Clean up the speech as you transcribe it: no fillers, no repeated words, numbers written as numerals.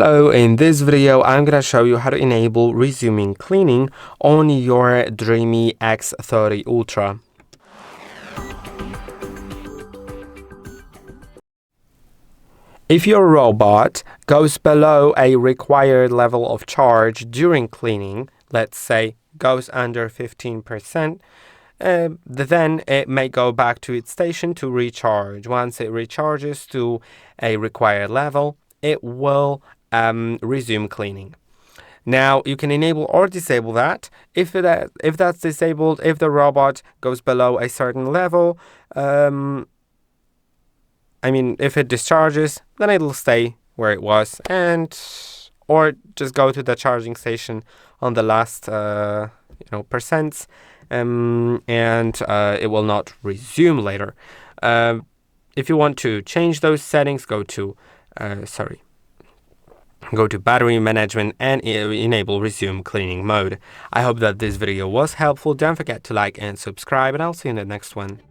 Hello, in this video I'm gonna show you how to enable resuming cleaning on your DREAME X30 Ultra. If your robot goes below a required level of charge during cleaning, let's say goes under 15%, then it may go back to its station to recharge. Once it recharges to a required level, it will resume cleaning. Now you can enable or disable that. If that's disabled, if the robot goes below a certain level, if it discharges, then it'll stay where it was, or just go to the charging station on the last percents, and it will not resume later. If you want to change those settings, go to battery management and enable resume cleaning mode. I hope that this video was helpful. Don't forget to like and subscribe, and I'll see you in the next one.